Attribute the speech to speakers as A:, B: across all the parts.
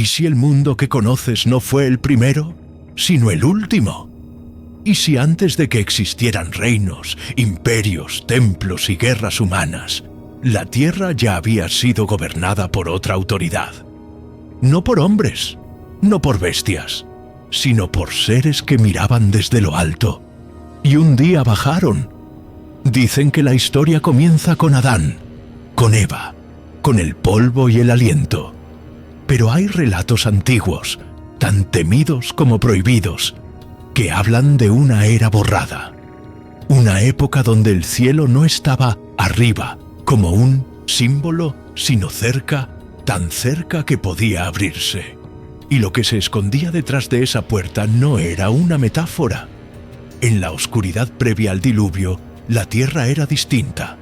A: ¿Y si el mundo que conoces no fue el primero, sino el último? ¿Y si antes de que existieran reinos, imperios, templos y guerras humanas, la Tierra ya había sido gobernada por otra autoridad? No por hombres, no por bestias, sino por seres que miraban desde lo alto. Y un día bajaron. Dicen que la historia comienza con Adán, con Eva, con el polvo y el aliento. Pero hay relatos antiguos, tan temidos como prohibidos, que hablan de una era borrada. Una época donde el cielo no estaba arriba, como un símbolo, sino cerca, tan cerca que podía abrirse. Y lo que se escondía detrás de esa puerta no era una metáfora. En la oscuridad previa al diluvio, la tierra era distinta.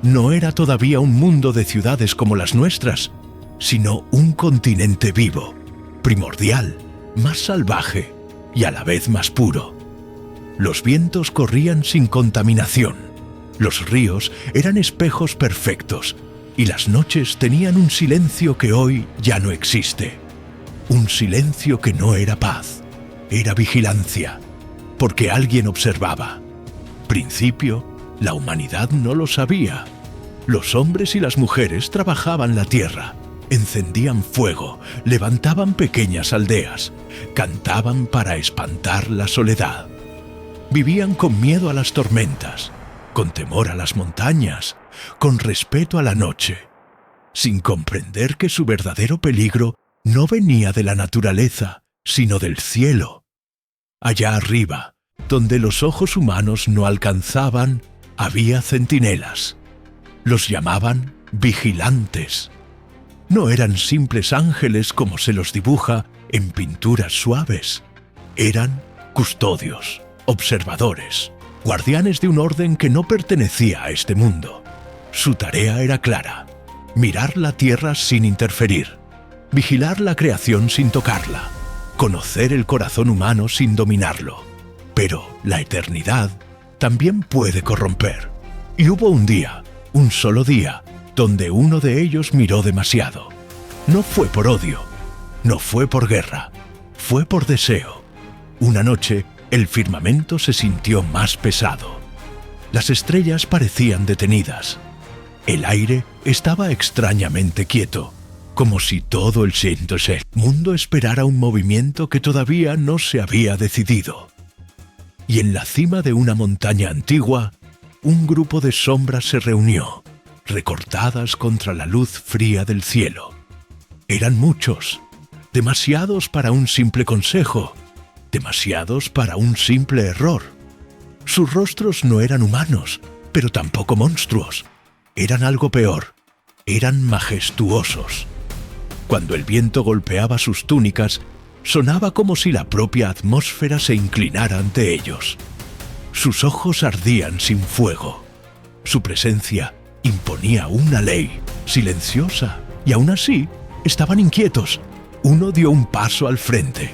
A: No era todavía un mundo de ciudades como las nuestras, sino un continente vivo, primordial, más salvaje y a la vez más puro. Los vientos corrían sin contaminación, los ríos eran espejos perfectos y las noches tenían un silencio que hoy ya no existe. Un silencio que no era paz, era vigilancia, porque alguien observaba. Principio, la humanidad no lo sabía. Los hombres y las mujeres trabajaban la tierra, encendían fuego, levantaban pequeñas aldeas, cantaban para espantar la soledad. Vivían con miedo a las tormentas, con temor a las montañas, con respeto a la noche, sin comprender que su verdadero peligro no venía de la naturaleza, sino del cielo. Allá arriba, donde los ojos humanos no alcanzaban, había centinelas. Los llamaban vigilantes. No eran simples ángeles como se los dibuja en pinturas suaves. Eran custodios, observadores, guardianes de un orden que no pertenecía a este mundo. Su tarea era clara: mirar la tierra sin interferir, vigilar la creación sin tocarla, conocer el corazón humano sin dominarlo. Pero la eternidad también puede corromper. Y hubo un día, un solo día, donde uno de ellos miró demasiado. No fue por odio, no fue por guerra, fue por deseo. Una noche, el firmamento se sintió más pesado. Las estrellas parecían detenidas. El aire estaba extrañamente quieto, como si todo el mundo esperara un movimiento que todavía no se había decidido. Y en la cima de una montaña antigua, un grupo de sombras se reunió, recortadas contra la luz fría del cielo. Eran muchos, demasiados para un simple consejo, demasiados para un simple error. Sus rostros no eran humanos, pero tampoco monstruos. Eran algo peor, eran majestuosos. Cuando el viento golpeaba sus túnicas, sonaba como si la propia atmósfera se inclinara ante ellos. Sus ojos ardían sin fuego. Su presencia imponía una ley, silenciosa, y aún así estaban inquietos. Uno dio un paso al frente.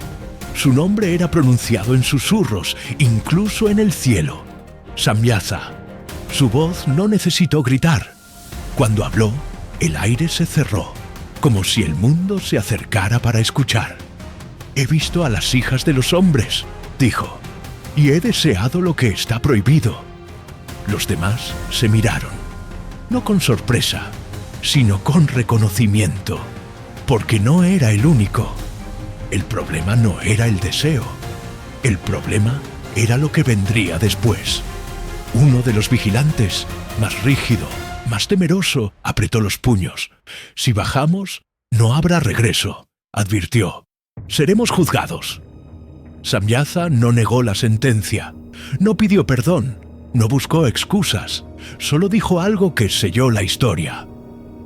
A: Su nombre era pronunciado en susurros, incluso en el cielo: Samyaza. Su voz no necesitó gritar. Cuando habló, el aire se cerró, como si el mundo se acercara para escuchar. «He visto a las hijas de los hombres», dijo, «y he deseado lo que está prohibido». Los demás se miraron, no con sorpresa, sino con reconocimiento, porque no era el único. El problema no era el deseo, el problema era lo que vendría después. Uno de los vigilantes, más rígido, más temeroso, apretó los puños. «Si bajamos, no habrá regreso», advirtió. «Seremos juzgados». Samyaza no negó la sentencia, no pidió perdón, no buscó excusas, solo dijo algo que selló la historia.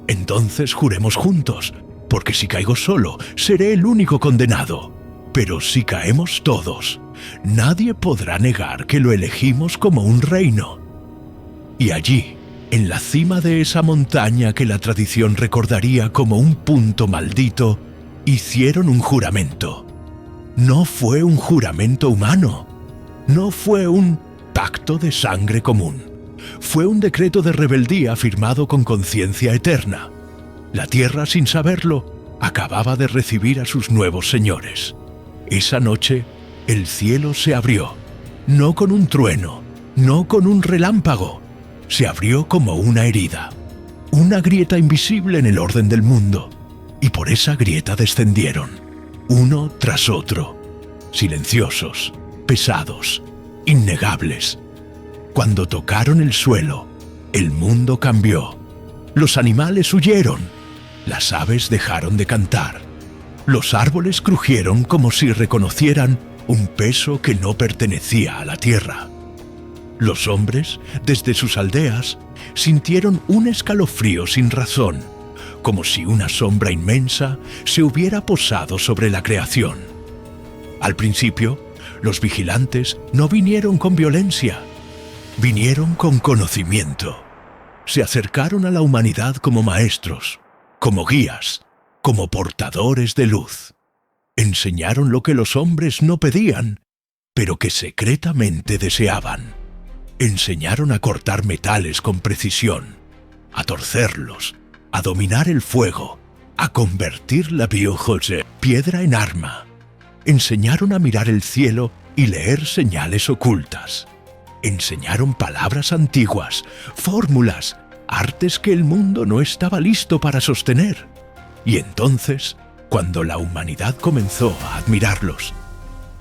A: «Entonces juremos juntos, porque si caigo solo, seré el único condenado. Pero si caemos todos, nadie podrá negar que lo elegimos como un reino». Y allí, en la cima de esa montaña que la tradición recordaría como un punto maldito, hicieron un juramento. No fue un juramento humano, no fue un pacto de sangre común. Fue un decreto de rebeldía firmado con conciencia eterna. La tierra, sin saberlo, acababa de recibir a sus nuevos señores. Esa noche, el cielo se abrió, no con un trueno, no con un relámpago, se abrió como una herida, una grieta invisible en el orden del mundo, y por esa grieta descendieron, uno tras otro, silenciosos, pesados, innegables. Cuando tocaron el suelo, el mundo cambió. Los animales huyeron, las aves dejaron de cantar, los árboles crujieron como si reconocieran un peso que no pertenecía a la tierra. Los hombres, desde sus aldeas, sintieron un escalofrío sin razón, como si una sombra inmensa se hubiera posado sobre la creación. Al principio, los vigilantes no vinieron con violencia, vinieron con conocimiento. Se acercaron a la humanidad como maestros, como guías, como portadores de luz. Enseñaron lo que los hombres no pedían, pero que secretamente deseaban. Enseñaron a cortar metales con precisión, a torcerlos, a dominar el fuego, a convertir la biojose, piedra en arma. Enseñaron a mirar el cielo y leer señales ocultas. Enseñaron palabras antiguas, fórmulas, artes que el mundo no estaba listo para sostener. Y entonces, cuando la humanidad comenzó a admirarlos,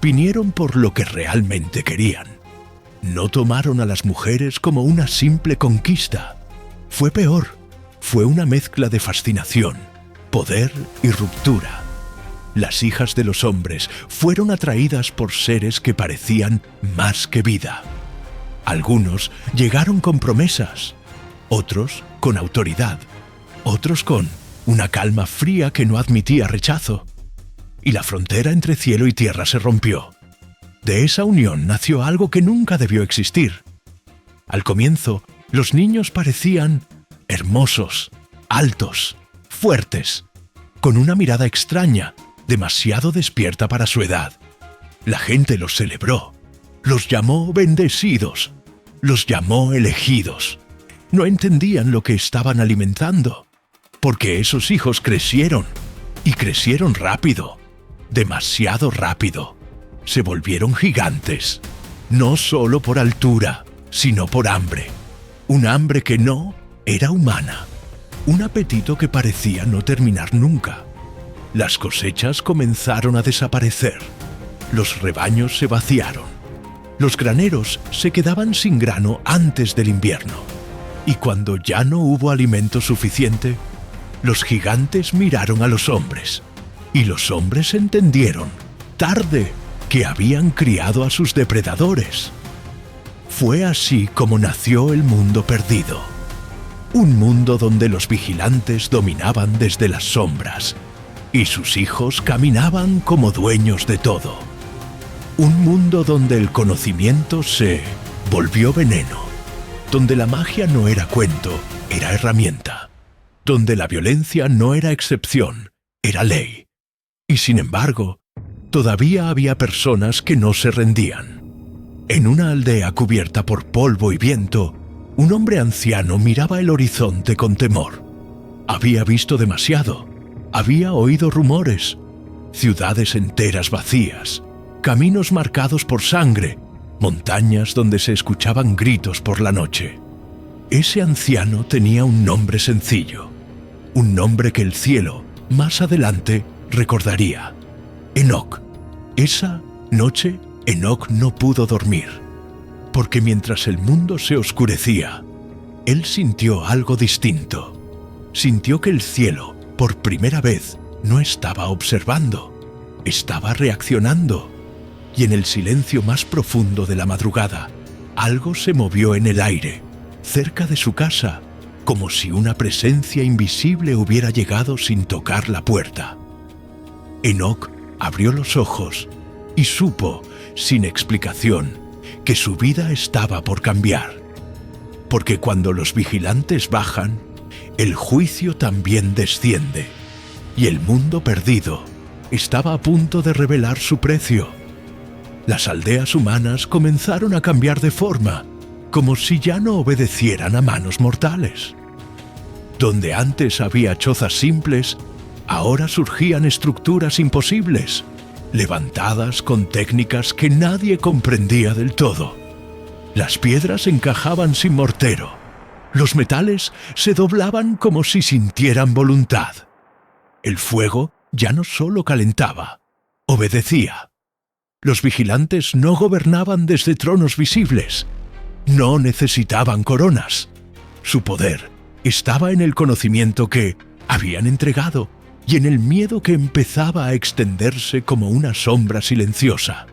A: vinieron por lo que realmente querían. No tomaron a las mujeres como una simple conquista. Fue peor, fue una mezcla de fascinación, poder y ruptura. Las hijas de los hombres fueron atraídas por seres que parecían más que vida. Algunos llegaron con promesas, otros con autoridad, otros con una calma fría que no admitía rechazo. Y la frontera entre cielo y tierra se rompió. De esa unión nació algo que nunca debió existir. Al comienzo, los niños parecían hermosos, altos, fuertes, con una mirada extraña, demasiado despierta para su edad. La gente los celebró, los llamó bendecidos, los llamó elegidos. No entendían lo que estaban alimentando, porque esos hijos crecieron, y crecieron rápido, demasiado rápido. Se volvieron gigantes, no solo por altura, sino por hambre. Un hambre que no era humana, un apetito que parecía no terminar nunca. Las cosechas comenzaron a desaparecer, los rebaños se vaciaron, los graneros se quedaban sin grano antes del invierno. Y cuando ya no hubo alimento suficiente, los gigantes miraron a los hombres, y los hombres entendieron, tarde, que habían criado a sus depredadores. Fue así como nació el mundo perdido. Un mundo donde los vigilantes dominaban desde las sombras y sus hijos caminaban como dueños de todo. Un mundo donde el conocimiento se volvió veneno, donde la magia no era cuento, era herramienta, donde la violencia no era excepción, era ley. Y sin embargo, todavía había personas que no se rendían. En una aldea cubierta por polvo y viento, un hombre anciano miraba el horizonte con temor. Había visto demasiado, había oído rumores, ciudades enteras vacías, caminos marcados por sangre, montañas donde se escuchaban gritos por la noche. Ese anciano tenía un nombre sencillo, un nombre que el cielo, más adelante, recordaría: Enoc. Esa noche, Enoc no pudo dormir, porque mientras el mundo se oscurecía, él sintió algo distinto. Sintió que el cielo, por primera vez, no estaba observando, estaba reaccionando. Y en el silencio más profundo de la madrugada, algo se movió en el aire, cerca de su casa, como si una presencia invisible hubiera llegado sin tocar la puerta. Enoc abrió los ojos y supo, sin explicación, que su vida estaba por cambiar. Porque cuando los vigilantes bajan, el juicio también desciende, y el mundo perdido estaba a punto de revelar su precio. Las aldeas humanas comenzaron a cambiar de forma, como si ya no obedecieran a manos mortales. Donde antes había chozas simples, Ahora surgían estructuras imposibles, levantadas con técnicas que nadie comprendía del todo. Las piedras encajaban sin mortero. Los metales se doblaban como si sintieran voluntad. El fuego ya no solo calentaba, obedecía. Los vigilantes no gobernaban desde tronos visibles. No necesitaban coronas. Su poder estaba en el conocimiento que habían entregado y en el miedo que empezaba a extenderse como una sombra silenciosa.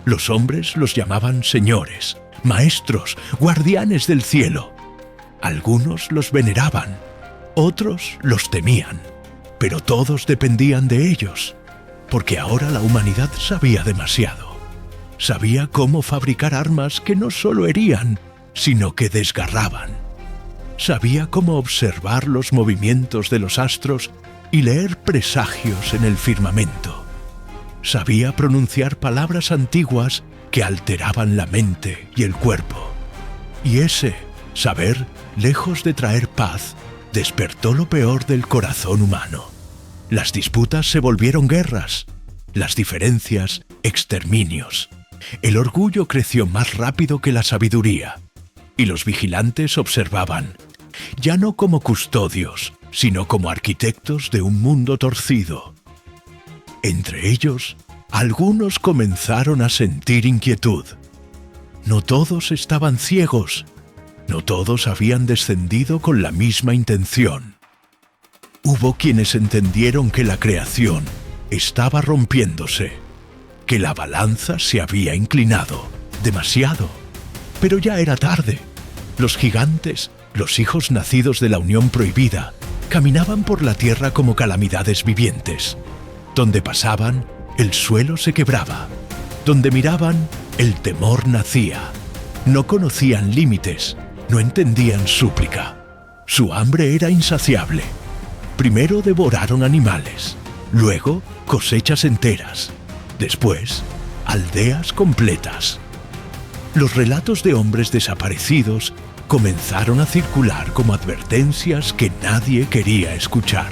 A: Los hombres los llamaban señores, maestros, guardianes del cielo. Algunos los veneraban, otros los temían, pero todos dependían de ellos, porque ahora la humanidad sabía demasiado. Sabía cómo fabricar armas que no solo herían, sino que desgarraban. Sabía cómo observar los movimientos de los astros y leer presagios en el firmamento. Sabía pronunciar palabras antiguas que alteraban la mente y el cuerpo. Y ese saber, lejos de traer paz, despertó lo peor del corazón humano. Las disputas se volvieron guerras, las diferencias, exterminios. El orgullo creció más rápido que la sabiduría, y los vigilantes observaban, ya no como custodios, sino como arquitectos de un mundo torcido. Entre ellos, algunos comenzaron a sentir inquietud. No todos estaban ciegos, no todos habían descendido con la misma intención. Hubo quienes entendieron que la creación estaba rompiéndose, que la balanza se había inclinado demasiado, pero ya era tarde. Los gigantes, los hijos nacidos de la unión prohibida, caminaban por la tierra como calamidades vivientes. Donde pasaban, el suelo se quebraba. Donde miraban, el temor nacía. No conocían límites, no entendían súplica. Su hambre era insaciable. Primero devoraron animales, luego cosechas enteras, después aldeas completas. Los relatos de hombres desaparecidos comenzaron a circular como advertencias que nadie quería escuchar.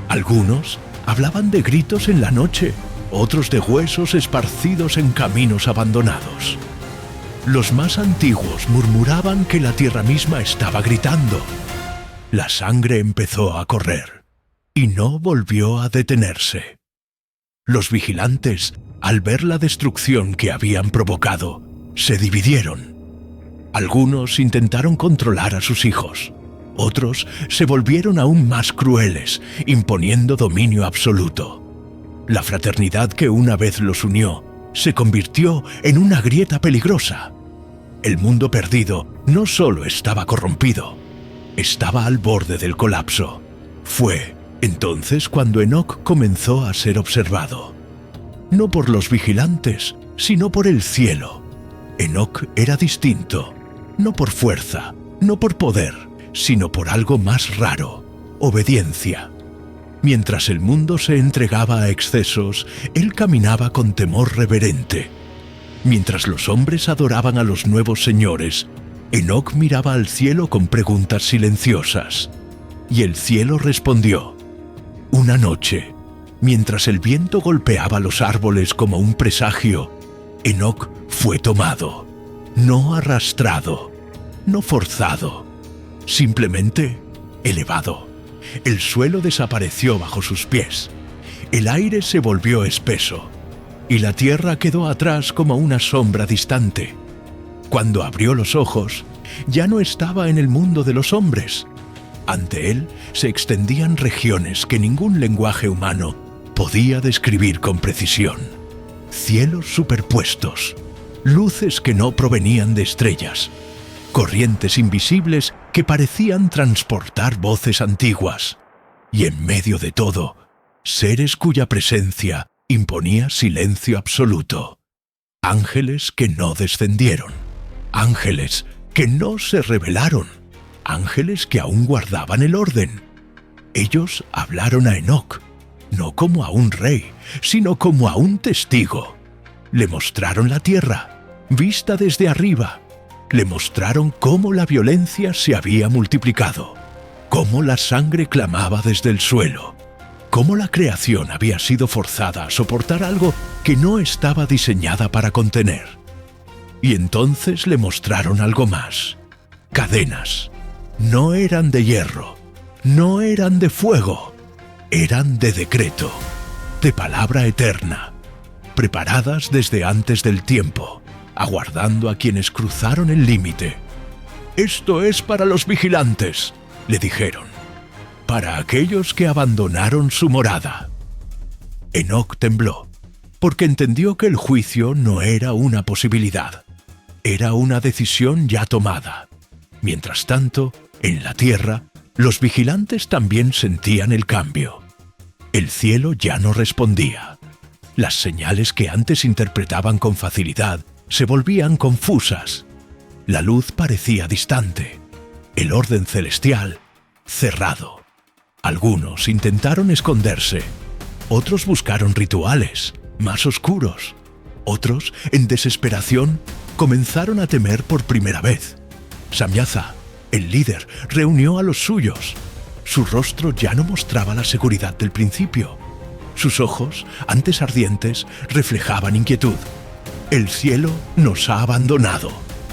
A: Algunos hablaban de gritos en la noche, otros de huesos esparcidos en caminos abandonados. Los más antiguos murmuraban que la tierra misma estaba gritando. La sangre empezó a correr y no volvió a detenerse. Los vigilantes, al ver la destrucción que habían provocado, se dividieron. Algunos intentaron controlar a sus hijos. Otros se volvieron aún más crueles, imponiendo dominio absoluto. La fraternidad que una vez los unió se convirtió en una grieta peligrosa. El mundo perdido no solo estaba corrompido, estaba al borde del colapso. Fue entonces cuando Enoc comenzó a ser observado. No por los vigilantes, sino por el cielo. Enoc era distinto, no por fuerza, no por poder, sino por algo más raro: obediencia. Mientras el mundo se entregaba a excesos, él caminaba con temor reverente. Mientras los hombres adoraban a los nuevos señores, Enoc miraba al cielo con preguntas silenciosas. Y el cielo respondió. Una noche, mientras el viento golpeaba los árboles como un presagio, Enoc fue tomado, no arrastrado, no forzado, simplemente elevado. El suelo desapareció bajo sus pies, el aire se volvió espeso, y la tierra quedó atrás como una sombra distante. Cuando abrió los ojos, ya no estaba en el mundo de los hombres. Ante él se extendían regiones que ningún lenguaje humano podía describir con precisión. Cielos superpuestos, luces que no provenían de estrellas, corrientes invisibles que parecían transportar voces antiguas, y en medio de todo, seres cuya presencia imponía silencio absoluto. Ángeles que no descendieron, ángeles que no se rebelaron, ángeles que aún guardaban el orden. Ellos hablaron a Enoc, no como a un rey, sino como a un testigo. Le mostraron la tierra, vista desde arriba. Le mostraron cómo la violencia se había multiplicado, cómo la sangre clamaba desde el suelo, cómo la creación había sido forzada a soportar algo que no estaba diseñada para contener. Y entonces le mostraron algo más. Cadenas. No eran de hierro, no eran de fuego, eran de decreto, de palabra eterna, preparadas desde antes del tiempo, aguardando a quienes cruzaron el límite. «Esto es para los vigilantes», le dijeron, «para aquellos que abandonaron su morada». Enoc tembló, porque entendió que el juicio no era una posibilidad, era una decisión ya tomada. Mientras tanto, en la tierra, los vigilantes también sentían el cambio. El cielo ya no respondía. Las señales que antes interpretaban con facilidad se volvían confusas. La luz parecía distante. El orden celestial, cerrado. Algunos intentaron esconderse. Otros buscaron rituales, más oscuros. Otros, en desesperación, comenzaron a temer por primera vez. Samyaza, el líder, reunió a los suyos. Su rostro ya no mostraba la seguridad del principio. Sus ojos, antes ardientes, reflejaban inquietud. «El cielo nos ha abandonado»,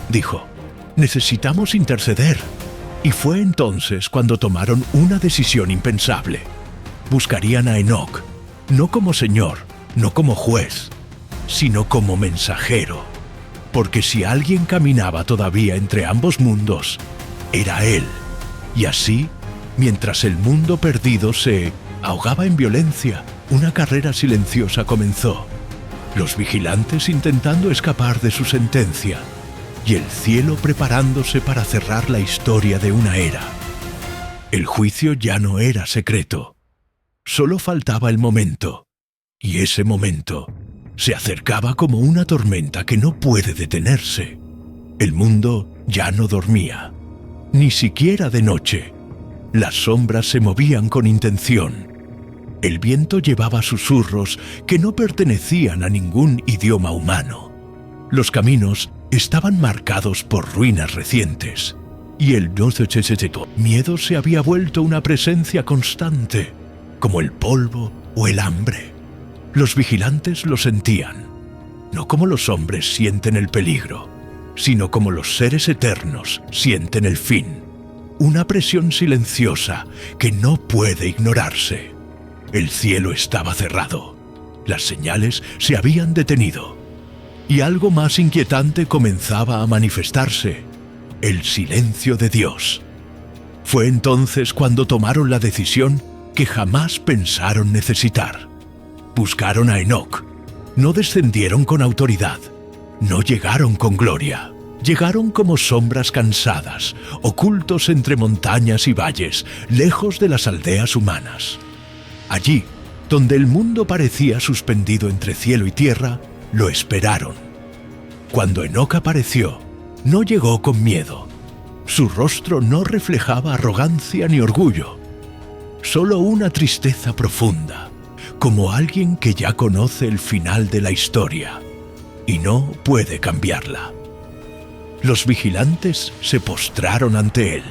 A: dijo. «Necesitamos interceder». Y fue entonces cuando tomaron una decisión impensable. Buscarían a Enoc, no como señor, no como juez, sino como mensajero. Porque si alguien caminaba todavía entre ambos mundos, era él. Y así, mientras el mundo perdido se ahogaba en violencia, una carrera silenciosa comenzó. Los vigilantes intentando escapar de su sentencia, y el cielo preparándose para cerrar la historia de una era. El juicio ya no era secreto. Solo faltaba el momento. Y ese momento se acercaba como una tormenta que no puede detenerse. El mundo ya no dormía, ni siquiera de noche. Las sombras se movían con intención. El viento llevaba susurros que no pertenecían a ningún idioma humano. Los caminos estaban marcados por ruinas recientes, y el miedo se había vuelto una presencia constante, como el polvo o el hambre. Los vigilantes lo sentían, no como los hombres sienten el peligro, sino como los seres eternos sienten el fin. Una presión silenciosa que no puede ignorarse. El cielo estaba cerrado. Las señales se habían detenido. Y algo más inquietante comenzaba a manifestarse: el silencio de Dios. Fue entonces cuando tomaron la decisión que jamás pensaron necesitar. Buscaron a Enoc. No descendieron con autoridad. No llegaron con gloria. Llegaron como sombras cansadas, ocultos entre montañas y valles, lejos de las aldeas humanas. Allí, donde el mundo parecía suspendido entre cielo y tierra, lo esperaron. Cuando Enoc apareció, no llegó con miedo. Su rostro no reflejaba arrogancia ni orgullo, solo una tristeza profunda, como alguien que ya conoce el final de la historia y no puede cambiarla. Los vigilantes se postraron ante él.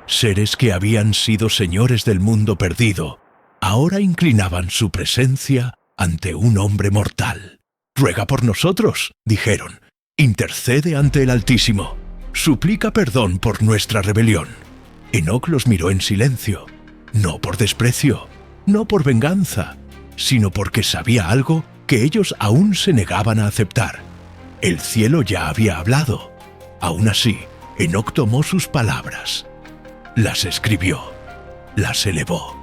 A: Seres que habían sido señores del mundo perdido, ahora inclinaban su presencia ante un hombre mortal. «Ruega por nosotros», dijeron. «Intercede ante el Altísimo. Suplica perdón por nuestra rebelión». Enoc los miró en silencio, no por desprecio, no por venganza, sino porque sabía algo que ellos aún se negaban a aceptar. El cielo ya había hablado. Aún así, Enoc tomó sus palabras, las escribió, las elevó.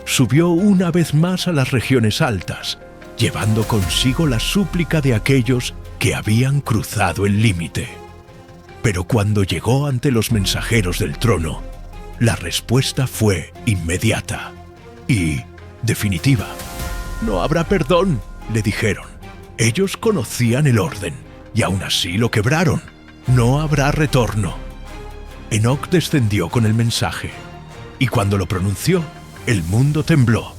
A: Subió una vez más a las regiones altas, llevando consigo la súplica de aquellos que habían cruzado el límite. Pero cuando llegó ante los mensajeros del trono, la respuesta fue inmediata y definitiva. «No habrá perdón», le dijeron. Ellos conocían el orden y aún así lo quebraron. «No habrá retorno». Enoc descendió con el mensaje y cuando lo pronunció, el mundo tembló.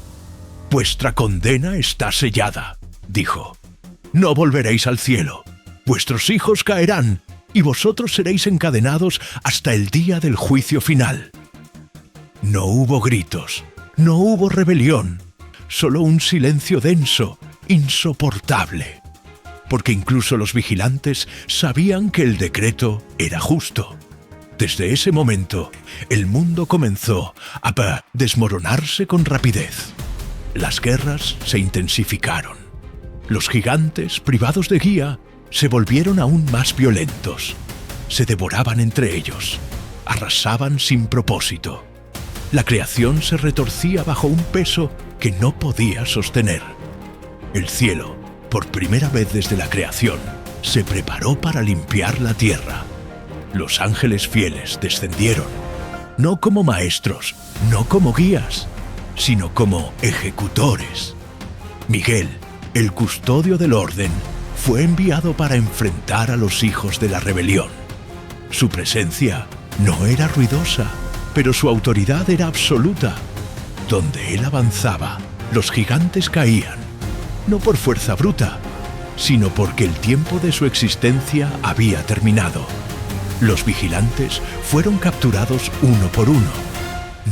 A: «Vuestra condena está sellada», dijo. «No volveréis al cielo. Vuestros hijos caerán y vosotros seréis encadenados hasta el día del juicio final». No hubo gritos, no hubo rebelión, solo un silencio denso, insoportable. Porque incluso los vigilantes sabían que el decreto era justo. Desde ese momento, el mundo comenzó a desmoronarse con rapidez. Las guerras se intensificaron. Los gigantes, privados de guía, se volvieron aún más violentos. Se devoraban entre ellos. Arrasaban sin propósito. La creación se retorcía bajo un peso que no podía sostener. El cielo, por primera vez desde la creación, se preparó para limpiar la tierra. Los ángeles fieles descendieron, no como maestros, no como guías, sino como ejecutores. Miguel, el custodio del orden, fue enviado para enfrentar a los hijos de la rebelión. Su presencia no era ruidosa, pero su autoridad era absoluta. Donde él avanzaba, los gigantes caían, no por fuerza bruta, sino porque el tiempo de su existencia había terminado. Los vigilantes fueron capturados uno por uno.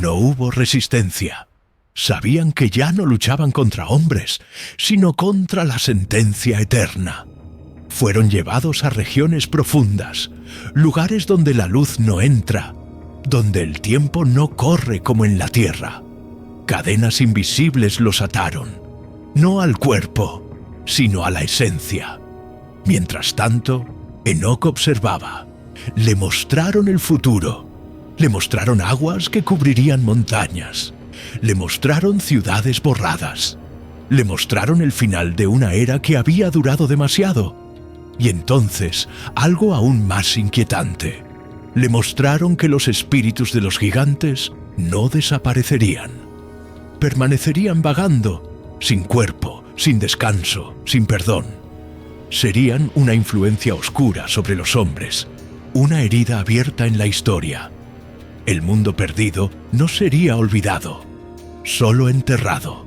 A: No hubo resistencia. Sabían que ya no luchaban contra hombres, sino contra la sentencia eterna. Fueron llevados a regiones profundas, lugares donde la luz no entra, donde el tiempo no corre como en la tierra. Cadenas invisibles los ataron, no al cuerpo, sino a la esencia. Mientras tanto, Enoc observaba. Le mostraron el futuro. Le mostraron aguas que cubrirían montañas. Le mostraron ciudades borradas. Le mostraron el final de una era que había durado demasiado. Y entonces, algo aún más inquietante. Le mostraron que los espíritus de los gigantes no desaparecerían. Permanecerían vagando, sin cuerpo, sin descanso, sin perdón. Serían una influencia oscura sobre los hombres, una herida abierta en la historia. El mundo perdido no sería olvidado, solo enterrado.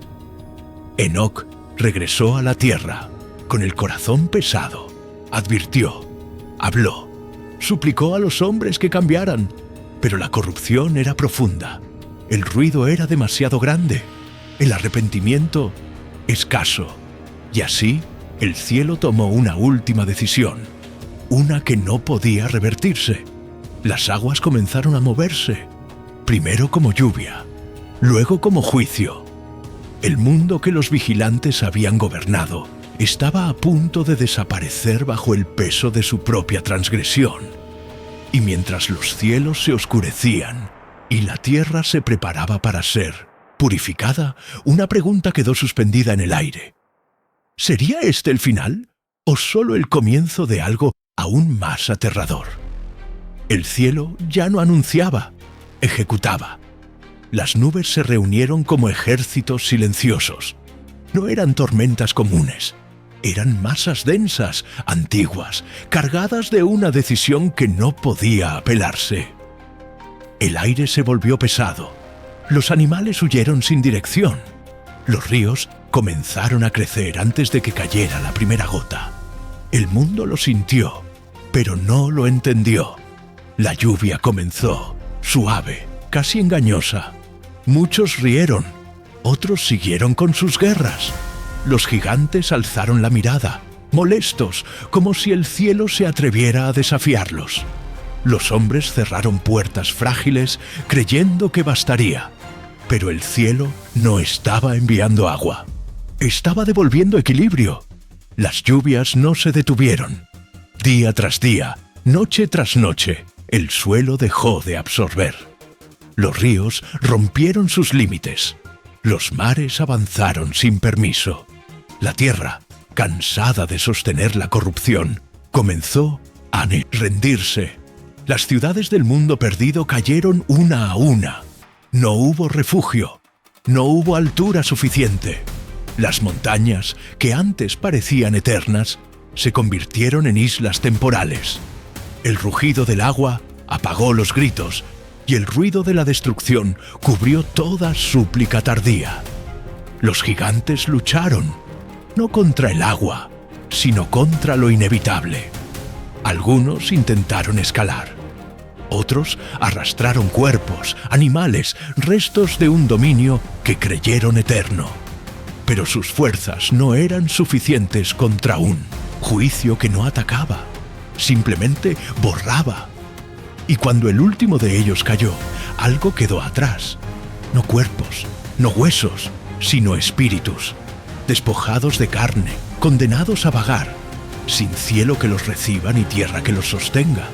A: Enoc regresó a la tierra, con el corazón pesado. Advirtió, habló, suplicó a los hombres que cambiaran, pero la corrupción era profunda. El ruido era demasiado grande, el arrepentimiento escaso. Y así, el cielo tomó una última decisión, una que no podía revertirse. Las aguas comenzaron a moverse, primero como lluvia, luego como juicio. El mundo que los vigilantes habían gobernado estaba a punto de desaparecer bajo el peso de su propia transgresión. Y mientras los cielos se oscurecían y la tierra se preparaba para ser purificada, una pregunta quedó suspendida en el aire. ¿Sería este el final o solo el comienzo de algo aún más aterrador? El cielo ya no anunciaba, ejecutaba. Las nubes se reunieron como ejércitos silenciosos. No eran tormentas comunes. Eran masas densas, antiguas, cargadas de una decisión que no podía apelarse. El aire se volvió pesado. Los animales huyeron sin dirección. Los ríos comenzaron a crecer antes de que cayera la primera gota. El mundo lo sintió, pero no lo entendió. La lluvia comenzó, suave, casi engañosa. Muchos rieron, otros siguieron con sus guerras. Los gigantes alzaron la mirada, molestos, como si el cielo se atreviera a desafiarlos. Los hombres cerraron puertas frágiles, creyendo que bastaría. Pero el cielo no estaba enviando agua. Estaba devolviendo equilibrio. Las lluvias no se detuvieron. Día tras día, noche tras noche, el suelo dejó de absorber. Los ríos rompieron sus límites. Los mares avanzaron sin permiso. La tierra, cansada de sostener la corrupción, comenzó a rendirse. Las ciudades del mundo perdido cayeron una a una. No hubo refugio. No hubo altura suficiente. Las montañas, que antes parecían eternas, se convirtieron en islas temporales. El rugido del agua apagó los gritos y el ruido de la destrucción cubrió toda súplica tardía. Los gigantes lucharon, no contra el agua, sino contra lo inevitable. Algunos intentaron escalar. Otros arrastraron cuerpos, animales, restos de un dominio que creyeron eterno. pero sus fuerzas no eran suficientes contra un juicio que no atacaba, simplemente borraba. Y cuando el último de ellos cayó, algo quedó atrás. No cuerpos, no huesos, sino espíritus, despojados de carne, condenados a vagar, sin cielo que los reciba ni tierra que los sostenga.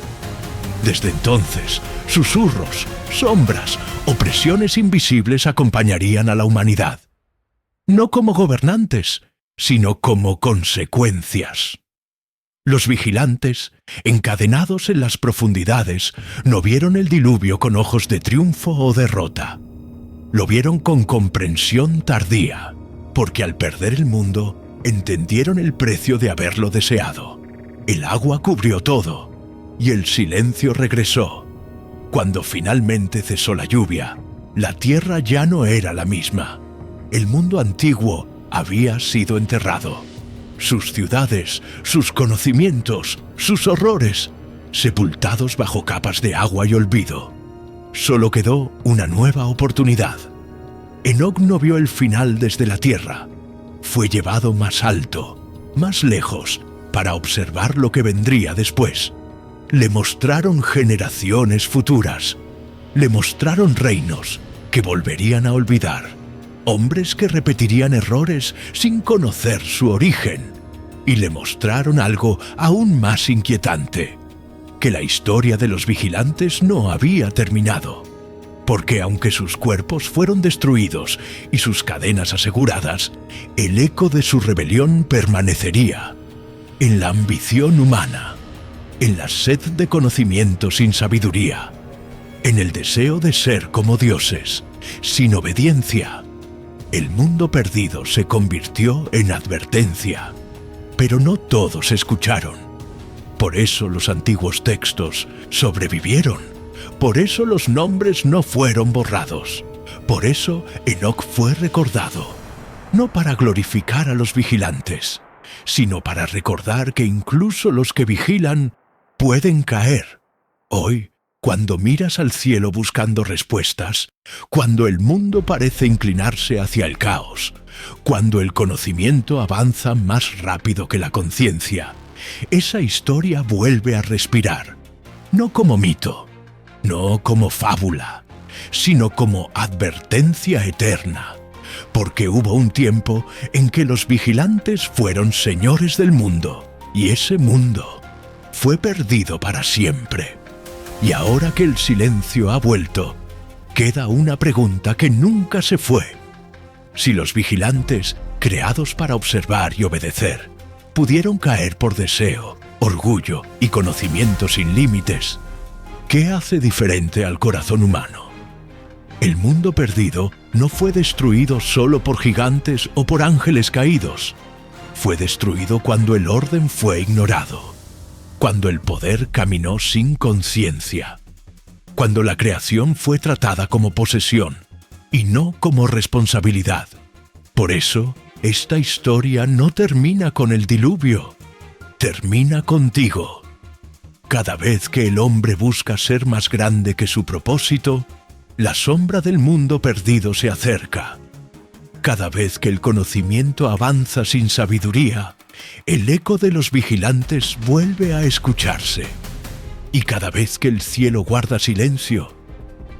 A: Desde entonces, susurros, sombras, opresiones invisibles acompañarían a la humanidad. No como gobernantes, sino como consecuencias. Los vigilantes, encadenados en las profundidades, no vieron el diluvio con ojos de triunfo o derrota. Lo vieron con comprensión tardía, porque al perder el mundo, entendieron el precio de haberlo deseado. El agua cubrió todo, y el silencio regresó. Cuando finalmente cesó la lluvia, la tierra ya no era la misma. El mundo antiguo había sido enterrado. Sus ciudades, sus conocimientos, sus horrores, sepultados bajo capas de agua y olvido. Solo quedó una nueva oportunidad. Enoc no vio el final desde la tierra. Fue llevado más alto, más lejos, para observar lo que vendría después. Le mostraron generaciones futuras. Le mostraron reinos que volverían a olvidar. Hombres que repetirían errores sin conocer su origen. Y le mostraron algo aún más inquietante, que la historia de los vigilantes no había terminado. Porque aunque sus cuerpos fueron destruidos y sus cadenas aseguradas, el eco de su rebelión permanecería. En la ambición humana, en la sed de conocimiento sin sabiduría, en el deseo de ser como dioses, sin obediencia. El mundo perdido se convirtió en advertencia, pero no todos escucharon. Por eso los antiguos textos sobrevivieron, por eso los nombres no fueron borrados, por eso Enoc fue recordado, no para glorificar a los vigilantes, sino para recordar que incluso los que vigilan pueden caer. Hoy, cuando miras al cielo buscando respuestas, cuando el mundo parece inclinarse hacia el caos, cuando el conocimiento avanza más rápido que la conciencia, esa historia vuelve a respirar, no como mito, no como fábula, sino como advertencia eterna, porque hubo un tiempo en que los vigilantes fueron señores del mundo, y ese mundo fue perdido para siempre. Y ahora que el silencio ha vuelto, queda una pregunta que nunca se fue. Si los vigilantes, creados para observar y obedecer, pudieron caer por deseo, orgullo y conocimiento sin límites, ¿qué hace diferente al corazón humano? El mundo perdido no fue destruido solo por gigantes o por ángeles caídos. Fue destruido cuando el orden fue ignorado. Cuando el poder caminó sin conciencia, cuando la creación fue tratada como posesión y no como responsabilidad. Por eso, esta historia no termina con el diluvio, termina contigo. Cada vez que el hombre busca ser más grande que su propósito, la sombra del mundo perdido se acerca. Cada vez que el conocimiento avanza sin sabiduría, el eco de los vigilantes vuelve a escucharse. Y cada vez que el cielo guarda silencio,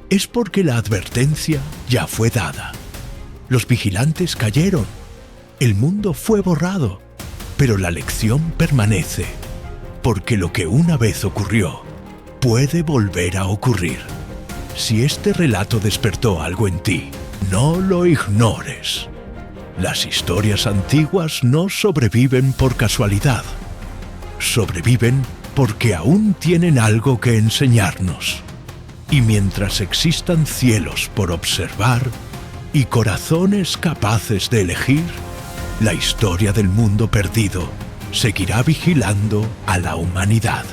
A: es porque la advertencia ya fue dada. Los vigilantes cayeron, el mundo fue borrado, pero la lección permanece, porque lo que una vez ocurrió puede volver a ocurrir. Si este relato despertó algo en ti, no lo ignores. Las historias antiguas no sobreviven por casualidad. Sobreviven porque aún tienen algo que enseñarnos. Y mientras existan cielos por observar y corazones capaces de elegir, la historia del mundo perdido seguirá vigilando a la humanidad.